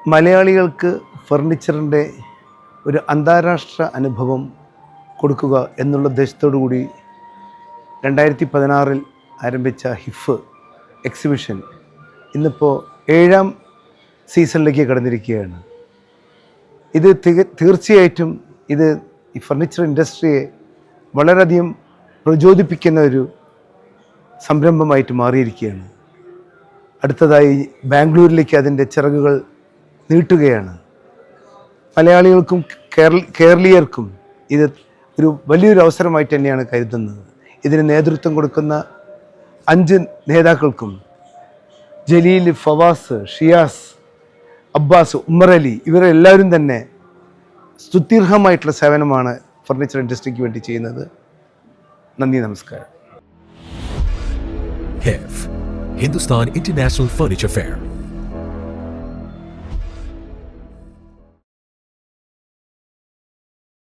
മലയാളികൾക്ക് ഫർണിച്ചറിൻ്റെ ഒരു അന്താരാഷ്ട്ര അനുഭവം കൊടുക്കുക എന്നുള്ള ഉദ്ദേശത്തോടു കൂടി 2016 ആരംഭിച്ച ഹിഫ് എക്സിബിഷൻ ഇന്നിപ്പോൾ 7ാം സീസണിലേക്ക് കടന്നിരിക്കുകയാണ്. ഇത് തീർച്ചയായിട്ടും ഇത് ഈ ഫർണിച്ചർ ഇൻഡസ്ട്രിയെ വളരെയധികം പ്രചോദിപ്പിക്കുന്ന ഒരു സംരംഭമായിട്ട് മാറിയിരിക്കുകയാണ്. അടുത്തതായി ബാംഗ്ലൂരിലേക്ക് അതിൻ്റെ ചിറകുകൾ നീട്ടുകയാണ്. മലയാളികൾക്കും കേരളീയർക്കും ഇത് ഒരു വലിയൊരു അവസരമായിട്ട് തന്നെയാണ് കരുതുന്നത്. ഇതിന് നേതൃത്വം കൊടുക്കുന്ന 5 നേതാക്കൾക്കും ജലീൽ, ഫവാസ്, ഷിയാസ്, അബ്ബാസ്, ഉമ്മറലി ഇവരെല്ലാവരും തന്നെ സ്തുത്യർഹമായിട്ടുള്ള സേവനമാണ് ഫർണിച്ചർ ഇൻഡസ്ട്രിക്ക് വേണ്ടി ചെയ്യുന്നത്. നന്ദി, നമസ്കാരം. HIF, Hindustan International Furniture Fair.